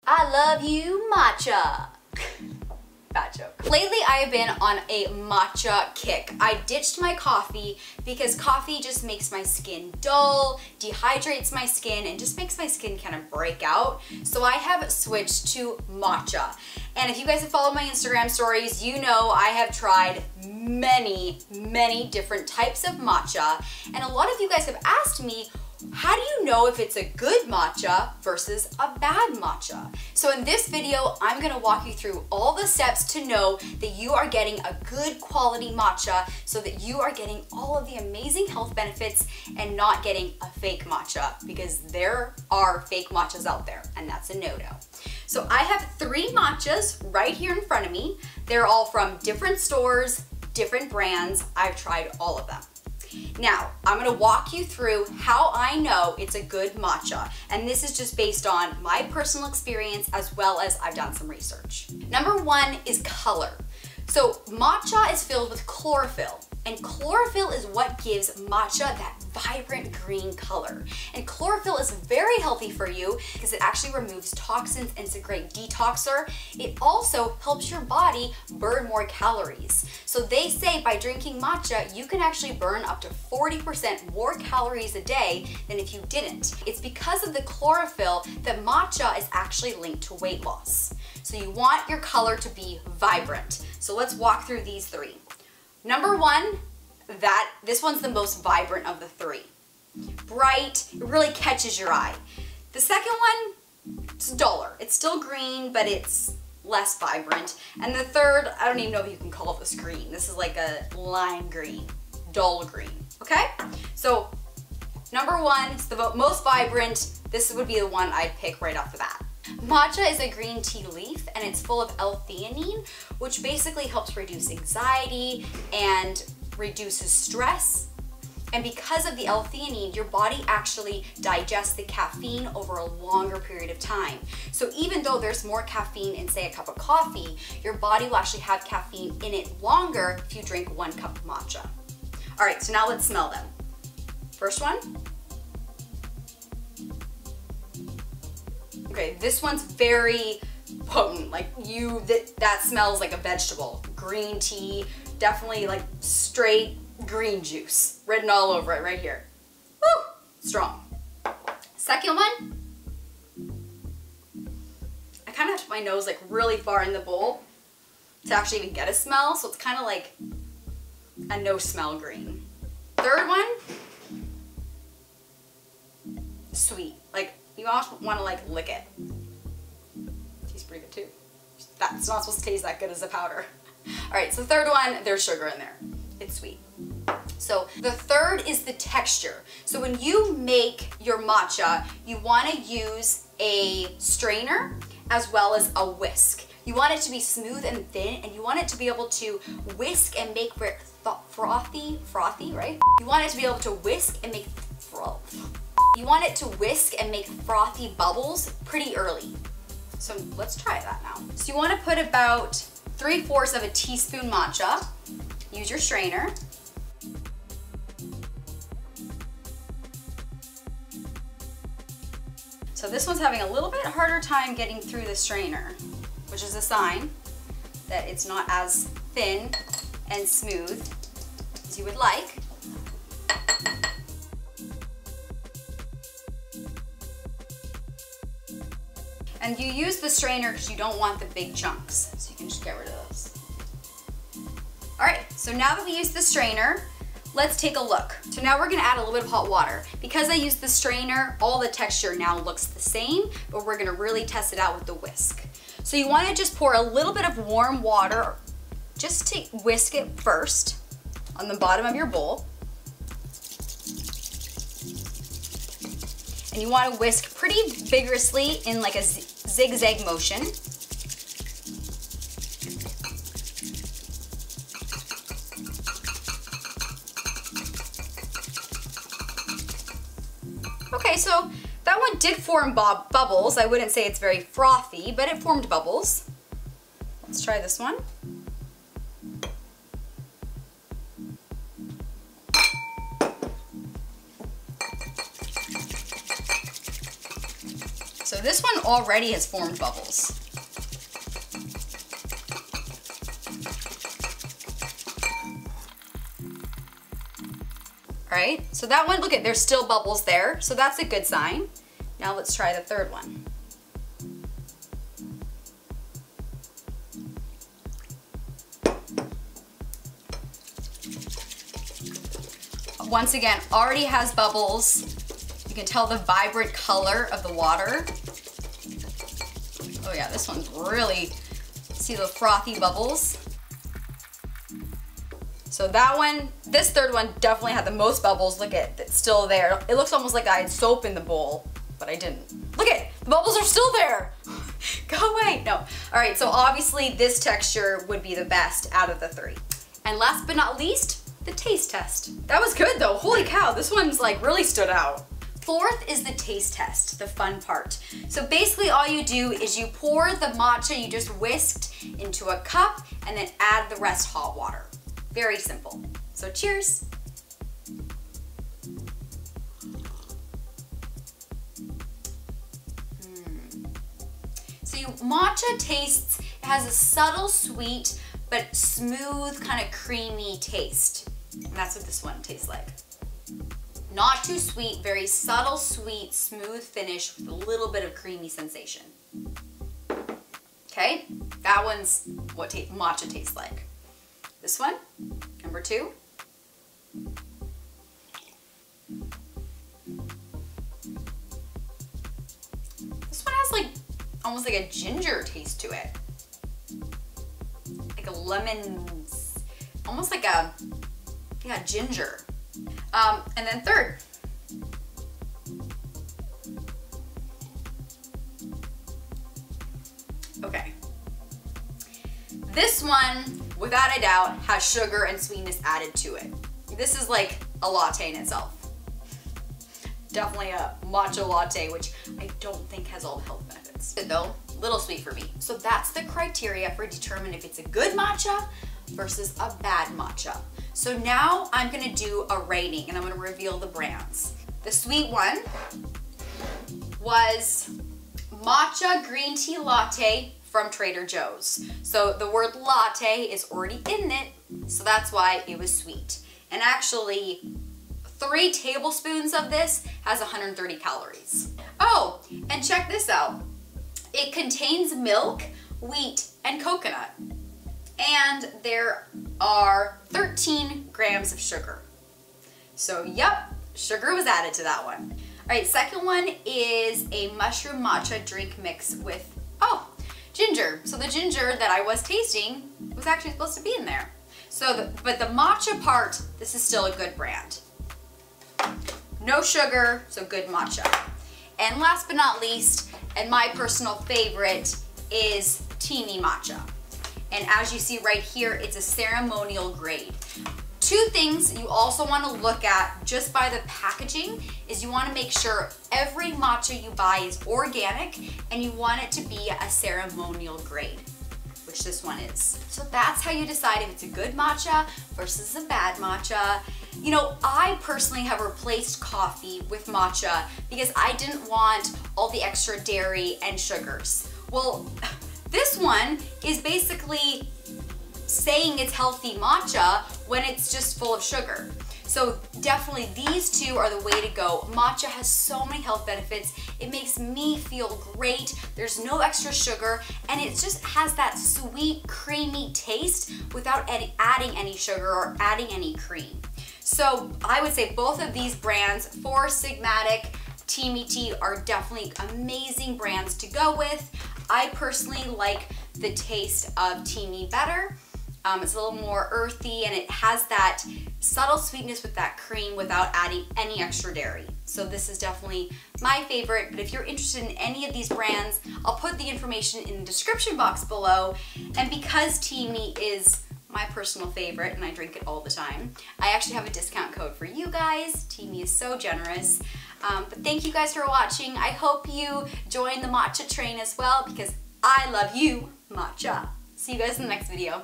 I love you, matcha. Bad joke. Lately, I have been on a matcha kick. I ditched my coffee because coffee just makes my skin dull, dehydrates my skin, and just makes my skin kind of break out. So I have switched to matcha. And if you guys have followed my Instagram stories, you know I have tried many different types of matcha. And a lot of you guys have asked me, how do you know if it's a good matcha versus a bad matcha? So in this video, I'm gonna walk you through all the steps to know that you are getting a good quality matcha so that you are getting all of the amazing health benefits and not getting a fake matcha, because there are fake matchas out there and that's a no-no. So I have 3 matchas right here in front of me. They're all from different stores, different brands. I've tried all of them. Now, I'm gonna walk you through how I know it's a good matcha, and this is just based on my personal experience as well as I've done some research. Number 1 is color. So matcha is filled with chlorophyll, and chlorophyll is what gives matcha that vibrant green color. And chlorophyll is very healthy for you because it actually removes toxins and it's a great detoxer. It also helps your body burn more calories. So they say by drinking matcha, you can actually burn up to 40% more calories a day than if you didn't. It's because of the chlorophyll that matcha is actually linked to weight loss. So you want your color to be vibrant. So let's walk through these 3. Number 1, this one's the most vibrant of the 3. Bright, it really catches your eye. The second one, it's duller. It's still green, but it's less vibrant. And the third, I don't even know if you can call this green. This is like a lime green, dull green, okay? So number 1, it's the most vibrant. This would be the one I'd pick right off the bat. Matcha is a green tea leaf and it's full of L-theanine, which basically helps reduce anxiety and reduces stress. And because of the L-theanine, your body actually digests the caffeine over a longer period of time. So even though there's more caffeine in, say, a cup of coffee, your body will actually have caffeine in it longer if you drink 1 cup of matcha. All right, so now let's smell them. First one. Okay, this one's very potent. Like that smells like a vegetable. Green tea, definitely like straight green juice written all over it right here. Woo, strong. Second one, I kind of have to put my nose like really far in the bowl to actually even get a smell. So it's kind of like a no smell green. Third one, sweet. Like, you almost want to like lick it. Tastes pretty good too. That's not supposed to taste that good as a powder. All right, so third one, there's sugar in there. It's sweet. So the third is the texture. So when you make your matcha, you want to use a strainer as well as a whisk. You want it to be smooth and thin, and you want it to be able to whisk and make frothy, right? You want it to be able to whisk and make You want it to whisk and make frothy bubbles pretty early. So let's try that now. So you want to put about 3/4 of a teaspoon matcha. Use your strainer. So this one's having a little bit harder time getting through the strainer, which is a sign that it's not as thin and smooth as you would like. And you use the strainer because you don't want the big chunks, so you can just get rid of those. All right, so now that we use the strainer, let's take a look. So now we're gonna add a little bit of hot water. Because I used the strainer, all the texture now looks the same, but we're gonna really test it out with the whisk. So you wanna just pour a little bit of warm water, just to whisk it first on the bottom of your bowl. And you wanna whisk pretty vigorously in like a zigzag motion. Okay, so that one did form bubbles. I wouldn't say it's very frothy, but it formed bubbles. Let's try this one. So this one already has formed bubbles. All right, so that one, look at, there's still bubbles there, so that's a good sign. Now let's try the third one. Once again, already has bubbles. You can tell the vibrant color of the water. Oh yeah, this one's really, see the frothy bubbles? So that one, this third one definitely had the most bubbles. Look at, it's still there. It looks almost like I had soap in the bowl, but I didn't. Look at, the bubbles are still there. Go away, no. All right, so obviously this texture would be the best out of the three. And last but not least, the taste test. That was good though, holy cow, this one's like really stood out. Fourth is the taste test, the fun part. So basically all you do is you pour the matcha you just whisked into a cup and then add the rest hot water. Very simple. So cheers. So matcha tastes, it has a subtle sweet but smooth kind of creamy taste. And that's what this one tastes like. Not too sweet, very subtle sweet, smooth finish with a little bit of creamy sensation. Okay, that one's what matcha tastes like. This one, number two. This one has like, almost like a ginger taste to it. Like a lemon, almost like a, yeah, ginger. And then third. Okay. This one, without a doubt, has sugar and sweetness added to it. This is like a latte in itself. Definitely a matcha latte, which I don't think has all the health benefits. Good though, little sweet for me. So that's the criteria for determining if it's a good matcha versus a bad matcha. So now I'm gonna do a rating and I'm gonna reveal the brands. The sweet one was matcha green tea latte from Trader Joe's. So the word latte is already in it, so that's why it was sweet. And actually, 3 tablespoons of this has 130 calories. Oh, and check this out. It contains milk, wheat, and coconut. And there are 13 grams of sugar. So yep, sugar was added to that one. All right, second one is a mushroom matcha drink mix with, oh, ginger. So the ginger that I was tasting was actually supposed to be in there. So, but the matcha part, this is still a good brand. No sugar, so good matcha. And last but not least, and my personal favorite, is Teami Matcha. And as you see right here, it's a ceremonial grade. 2 things you also want to look at just by the packaging is you want to make sure every matcha you buy is organic and you want it to be a ceremonial grade, which this one is. So that's how you decide if it's a good matcha versus a bad matcha. You know, I personally have replaced coffee with matcha because I didn't want all the extra dairy and sugars. Well, this one is basically saying it's healthy matcha when it's just full of sugar. So definitely these 2 are the way to go. Matcha has so many health benefits. It makes me feel great. There's no extra sugar and it just has that sweet, creamy taste without adding any sugar or adding any cream. So I would say both of these brands, for Sigmatic, Teami Tea, are definitely amazing brands to go with. I personally like the taste of Teami better. It's a little more earthy and it has that subtle sweetness with that cream without adding any extra dairy. So this is definitely my favorite, but if you're interested in any of these brands, I'll put the information in the description box below. And because Teami is my personal favorite and I drink it all the time, I actually have a discount code for you guys. Teami is so generous. But thank you guys for watching. I hope you join the matcha train as well because I love you, matcha. See you guys in the next video.